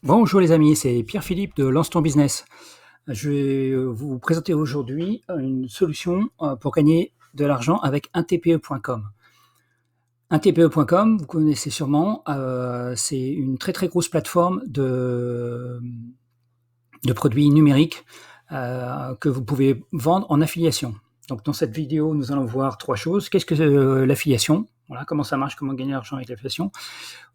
Bonjour les amis, c'est Pierre-Philippe de Lance ton business. Je vais vous présenter aujourd'hui une solution pour gagner de l'argent avec intpe.com. Intpe.com, vous connaissez sûrement, c'est une très très grosse plateforme de produits numériques que vous pouvez vendre en affiliation. Donc dans cette vidéo, nous allons voir trois choses. Qu'est-ce que l'affiliation? Voilà, comment ça marche, comment gagner de l'argent avec l'affiliation.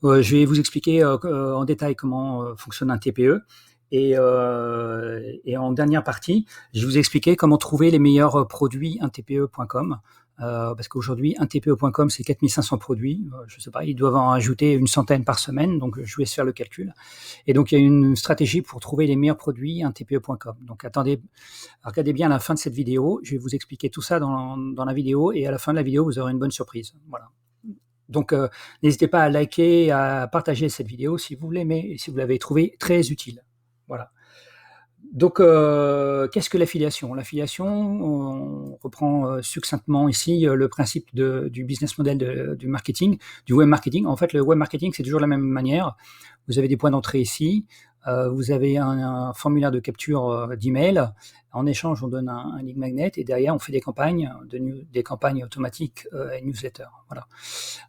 Je vais vous expliquer en détail comment fonctionne un TPE. Et en dernière partie, je vais vous expliquer comment trouver les meilleurs produits intpe.com. Parce qu'aujourd'hui, intpe.com, c'est 4500 produits. Je ne sais pas, ils doivent en ajouter une centaine par semaine, donc je vous laisse faire le calcul. Et donc, il y a une stratégie pour trouver les meilleurs produits intpe.com. Donc, attendez, regardez bien à la fin de cette vidéo. Je vais vous expliquer tout ça dans la vidéo. Et à la fin de la vidéo, vous aurez une bonne surprise. Voilà. Donc, n'hésitez pas à liker, à partager cette vidéo si vous l'aimez et si vous l'avez trouvée très utile. Voilà. Donc, qu'est-ce que l'affiliation? L'affiliation, on reprend succinctement ici le principe du business model du marketing, du web marketing. En fait, le web marketing, c'est toujours la même manière. Vous avez des points d'entrée ici. Vous avez un formulaire de capture d'email. En échange, on donne un lead magnet et derrière, on fait des campagnes, des campagnes automatiques et newsletter. Voilà.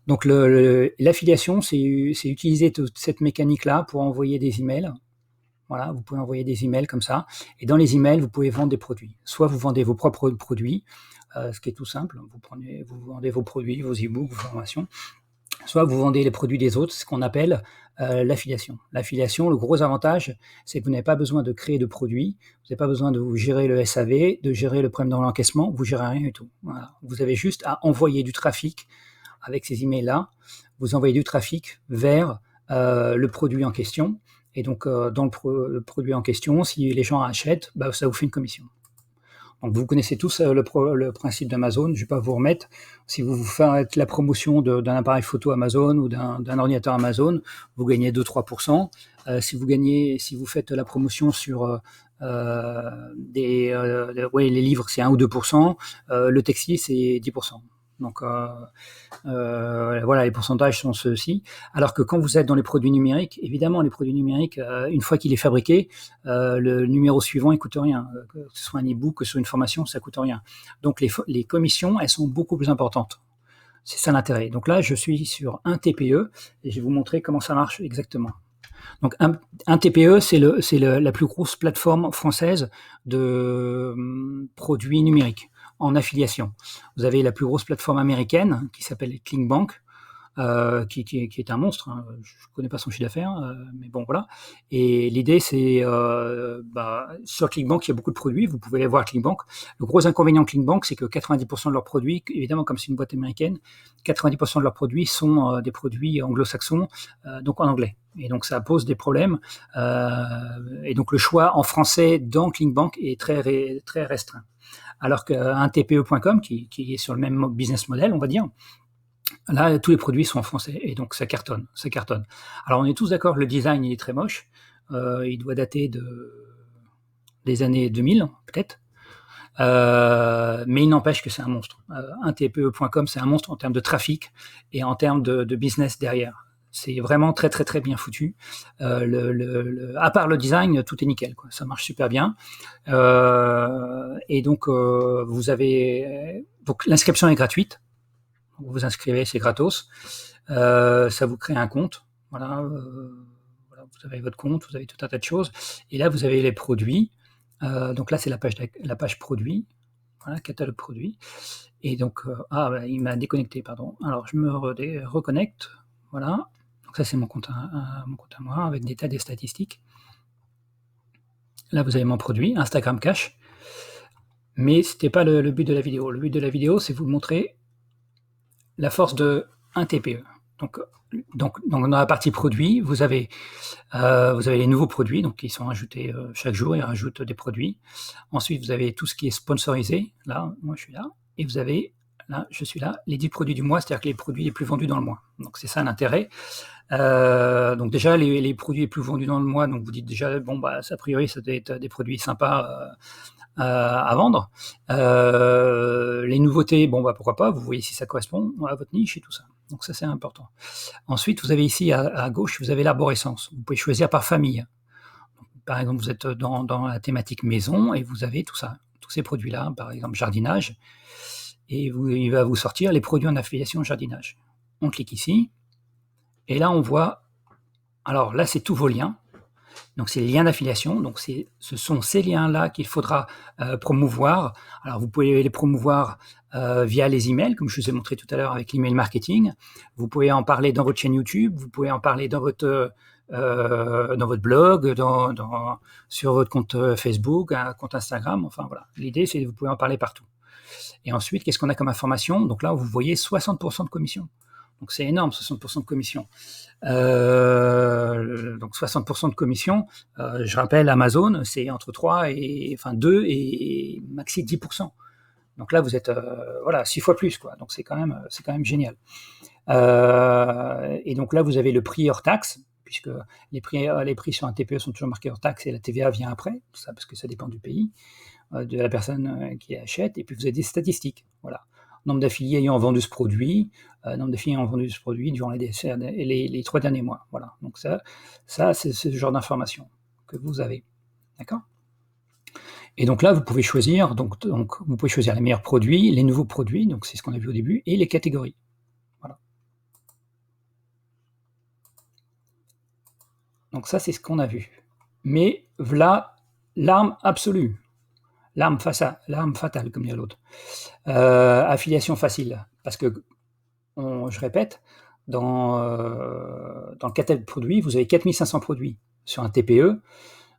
Donc, l'affiliation, c'est utiliser toute cette mécanique-là pour envoyer des emails. Voilà, vous pouvez envoyer des emails comme ça. Et dans les emails, vous pouvez vendre des produits. Soit vous vendez vos propres produits, ce qui est tout simple. Vous vendez vos produits, vos e-books, vos formations. Soit vous vendez les produits des autres, ce qu'on appelle l'affiliation. L'affiliation, le gros avantage, c'est que vous n'avez pas besoin de créer de produits, vous n'avez pas besoin de vous gérer le SAV, de gérer le problème dans l'encaissement, vous ne gérez rien du tout. Voilà. Vous avez juste à envoyer du trafic avec ces emails-là. Vous envoyez du trafic vers le produit en question. Et donc, dans le produit en question, si les gens achètent, ça vous fait une commission. Donc, vous connaissez tous le principe d'Amazon. Je ne vais pas vous remettre. Si vous faites la promotion d'un appareil photo Amazon ou d'un ordinateur Amazon, vous gagnez 2-3%. Si vous faites la promotion sur les livres, c'est 1 ou 2%. Le textile, c'est 10%. Donc, voilà, les pourcentages sont ceux-ci. Alors que quand vous êtes dans les produits numériques, évidemment, les produits numériques, une fois qu'il est fabriqué, le numéro suivant, il coûte rien. Que ce soit un e-book, que ce soit une formation, ça coûte rien. Donc, les commissions, elles sont beaucoup plus importantes. C'est ça l'intérêt. Donc là, je suis sur un TPE et je vais vous montrer comment ça marche exactement. Donc, un TPE, c'est la plus grosse plateforme française de produits numériques en affiliation. Vous avez la plus grosse plateforme américaine qui s'appelle ClickBank, qui est un monstre. Hein. Je ne connais pas son chiffre d'affaires, mais bon, voilà. Et l'idée, c'est sur ClickBank, il y a beaucoup de produits. Vous pouvez aller voir ClickBank. Le gros inconvénient de ClickBank, c'est que 90% de leurs produits, évidemment, comme c'est une boîte américaine, 90% de leurs produits sont des produits anglo-saxons, donc en anglais. Et donc, ça pose des problèmes. Et donc, le choix en français dans ClickBank est très restreint. Alors qu'un TPE.com, qui est sur le même business model, on va dire, là, tous les produits sont en français et donc ça cartonne. Alors, on est tous d'accord, le design, il est très moche. Il doit dater des années 2000, peut-être. Mais il n'empêche que c'est un monstre. Un TPE.com, c'est un monstre en termes de trafic et en termes de business derrière. C'est vraiment très très très bien foutu. À part le design, tout est nickel, quoi. Ça marche super bien. Et donc vous avez donc l'inscription est gratuite. Vous vous inscrivez, c'est gratos. Ça vous crée un compte. Voilà, vous avez votre compte, vous avez tout un tas de choses. Et là, vous avez les produits. Donc là, c'est la page produit. Voilà, catalogue produit. Et donc, il m'a déconnecté, pardon. Alors, je me reconnecte. Voilà. Donc ça, c'est mon compte à moi, avec des tas de statistiques. Là, vous avez mon produit, Instagram Cash. Mais ce n'était pas le but de la vidéo. Le but de la vidéo, c'est vous montrer la force de un TPE. Donc, dans la partie produits, vous avez les nouveaux produits, donc qui sont ajoutés chaque jour, ils rajoutent des produits. Ensuite, vous avez tout ce qui est sponsorisé. Là, moi, je suis là. Et vous avez, là, je suis là, les 10 produits du mois, c'est-à-dire que les produits les plus vendus dans le mois. Donc, c'est ça l'intérêt. Donc, déjà, les produits les plus vendus dans le mois, donc vous dites déjà, bon, a priori, ça doit être des produits sympas à vendre. Les nouveautés, bon, bah, pourquoi pas, vous voyez si ça correspond à votre niche et tout ça. Donc ça, c'est important. Ensuite, vous avez ici à gauche, vous avez l'arborescence. Vous pouvez choisir par famille. Donc, par exemple, vous êtes dans la thématique maison et vous avez tout ça, tous ces produits-là, par exemple jardinage, et il va vous sortir les produits en affiliation jardinage. On clique ici, et là on voit, alors là c'est tous vos liens, donc c'est les liens d'affiliation, donc ce sont ces liens-là qu'il faudra promouvoir. Alors vous pouvez les promouvoir via les emails, comme je vous ai montré tout à l'heure avec l'email marketing. Vous pouvez en parler dans votre chaîne YouTube, vous pouvez en parler dans votre blog, sur votre compte Facebook, un compte Instagram, enfin voilà. L'idée c'est que vous pouvez en parler partout. Et ensuite, qu'est-ce qu'on a comme information? Donc là, vous voyez 60% de commission. Donc c'est énorme, 60% de commission. Donc 60% de commission, je rappelle, Amazon, c'est entre 2 et maxi 10%. Donc là, vous êtes voilà, 6 fois plus, quoi. Donc c'est quand même génial. Et donc là, vous avez le prix hors taxe, puisque les prix sur un TPE sont toujours marqués hors taxe et la TVA vient après, tout ça parce que ça dépend du pays, de la personne qui achète. Et puis vous avez des statistiques, voilà. Nombre d'affiliés ayant vendu ce produit, nombre d'affiliés ayant vendu ce produit durant les 3 derniers mois. Voilà. Donc ça c'est ce genre d'information que vous avez. D'accord? Et donc là, vous pouvez choisir, donc vous pouvez choisir les meilleurs produits, les nouveaux produits, donc c'est ce qu'on a vu au début, et les catégories. Voilà. Donc ça, c'est ce qu'on a vu. Mais voilà l'arme absolue. L'arme fatale, comme dit l'autre. Affiliation facile. Parce que, je répète, dans le catalogue de produits, vous avez 4500 produits sur un TPE.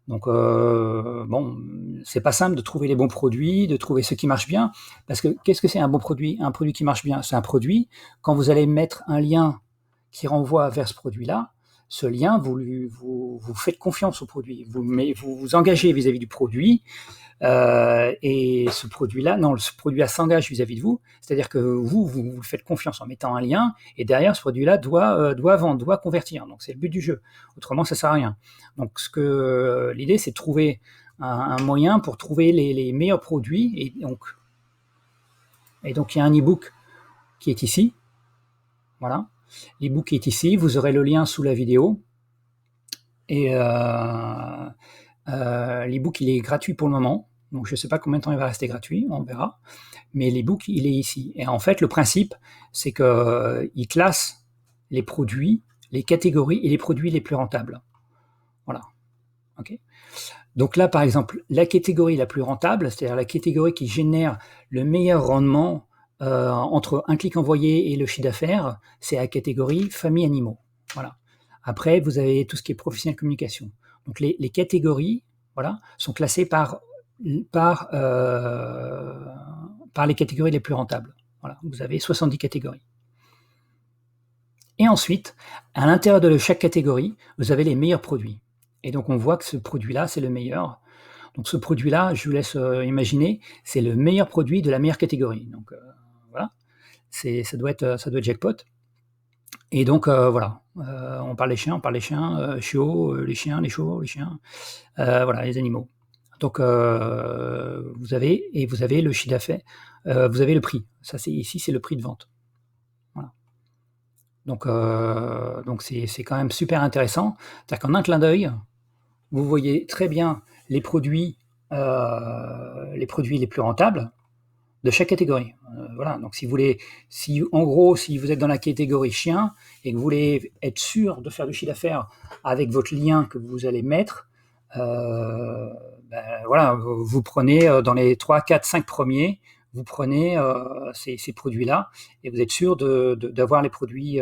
Donc, bon, c'est pas simple de trouver les bons produits, de trouver ceux qui marchent bien. Parce que, qu'est-ce que c'est un bon produit? Un produit qui marche bien, c'est un produit, quand vous allez mettre un lien qui renvoie vers ce produit-là, ce lien, vous faites confiance au produit, vous vous engagez vis-à-vis du produit, et ce produit-là s'engage vis-à-vis de vous, c'est-à-dire que vous faites confiance en mettant un lien, et derrière ce produit-là doit vendre, doit convertir. Donc c'est le but du jeu. Autrement, ça sert à rien. Donc l'idée, c'est de trouver un moyen pour trouver les meilleurs produits, et donc il y a un e-book qui est ici. Voilà. L'e-book est ici, vous aurez le lien sous la vidéo. Et l'e-book, il est gratuit pour le moment. Donc je ne sais pas combien de temps il va rester gratuit, on verra. Mais l'e-book, il est ici. Et en fait, le principe, c'est qu'il classe les produits, les catégories et les produits les plus rentables. Voilà. Okay. Donc là, par exemple, la catégorie la plus rentable, c'est-à-dire la catégorie qui génère le meilleur rendement entre un clic envoyé et le chiffre d'affaires, c'est la catégorie famille animaux. Voilà. Après, vous avez tout ce qui est professionnel communication. Donc les catégories, voilà, sont classées par les catégories les plus rentables. Voilà. Vous avez 70 catégories. Et ensuite, à l'intérieur de chaque catégorie, vous avez les meilleurs produits. Et donc on voit que ce produit-là, c'est le meilleur. Donc ce produit-là, je vous laisse imaginer, c'est le meilleur produit de la meilleure catégorie. Donc voilà, ça doit être jackpot. Et donc voilà, on parle des chiens, chiots, les chiens, les chevaux, les chiens, voilà, les animaux. Donc vous avez le chiffre d'affaires, vous avez le prix. Ça, ici, c'est le prix de vente. Voilà. Donc c'est quand même super intéressant. C'est-à-dire qu'en un clin d'œil, vous voyez très bien les produits les plus rentables de chaque catégorie. Voilà. Donc si vous êtes dans la catégorie chien et que vous voulez être sûr de faire du chiffre d'affaires avec votre lien que vous allez mettre, voilà, vous prenez dans les 3, 4, 5 premiers, vous prenez ces produits-là et vous êtes sûr d'avoir les produits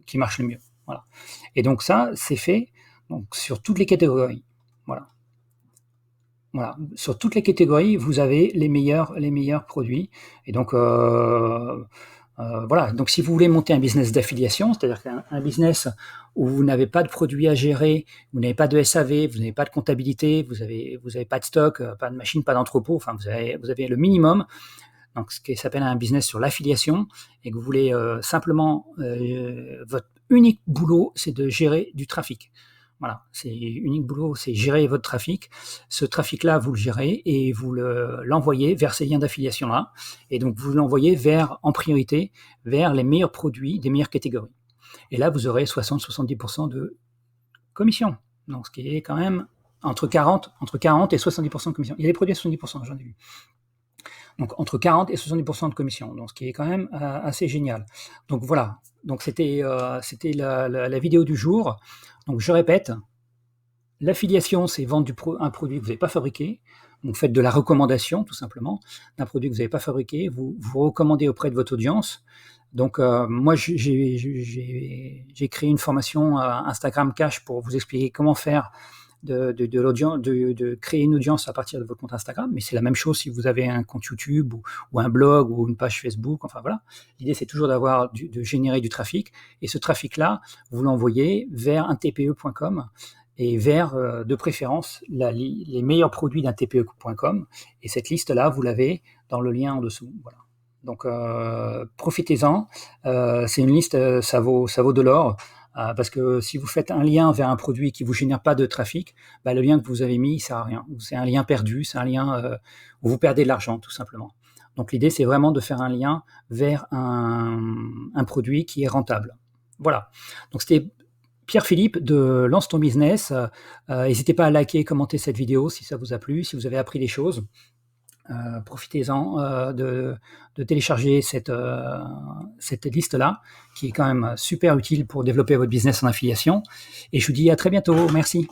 qui marchent le mieux. Voilà. Et donc ça, c'est fait donc, sur toutes les catégories. Voilà. Voilà. Sur toutes les catégories, vous avez les meilleurs produits. Et donc, voilà. Donc, si vous voulez monter un business d'affiliation, c'est-à-dire un business où vous n'avez pas de produits à gérer, vous n'avez pas de SAV, vous n'avez pas de comptabilité, vous avez pas de stock, pas de machine, pas d'entrepôt, enfin, vous avez le minimum. Donc, ce qui s'appelle un business sur l'affiliation, et que vous voulez simplement, votre unique boulot, c'est de gérer du trafic. Voilà, c'est unique boulot, c'est gérer votre trafic. Ce trafic-là, vous le gérez et vous l'envoyez vers ces liens d'affiliation-là. Et donc, vous l'envoyez en priorité, vers les meilleurs produits des meilleures catégories. Et là, vous aurez 60-70% de commission. Donc, ce qui est quand même entre 40 et 70% de commission. Il y a des produits à 70%, j'en ai vu. Donc, entre 40 et 70% de commission. Donc, ce qui est quand même assez génial. Donc, voilà. Donc, c'était la vidéo du jour. Donc, je répète, l'affiliation, c'est vendre un produit que vous n'avez pas fabriqué. Donc, faites de la recommandation, tout simplement, d'un produit que vous n'avez pas fabriqué. Vous recommandez auprès de votre audience. Donc, moi, j'ai créé une formation Instagram Cash pour vous expliquer comment faire de créer une audience à partir de votre compte Instagram. Mais c'est la même chose si vous avez un compte YouTube ou un blog ou une page Facebook. Enfin, voilà. L'idée, c'est toujours de générer du trafic. Et ce trafic-là, vous l'envoyez vers un TPE.com et vers, de préférence, les meilleurs produits d'un TPE.com. Et cette liste-là, vous l'avez dans le lien en dessous. Voilà. Donc, profitez-en. C'est une liste, ça vaut de l'or. Parce que si vous faites un lien vers un produit qui ne vous génère pas de trafic, le lien que vous avez mis, il ne sert à rien. C'est un lien perdu, c'est un lien où vous perdez de l'argent, tout simplement. Donc, l'idée, c'est vraiment de faire un lien vers un produit qui est rentable. Voilà. Donc, c'était Pierre-Philippe de Lance ton business. N'hésitez pas à liker, commenter cette vidéo si ça vous a plu, si vous avez appris des choses. Profitez-en de télécharger cette liste-là, qui est quand même super utile pour développer votre business en affiliation. Et je vous dis à très bientôt. Merci.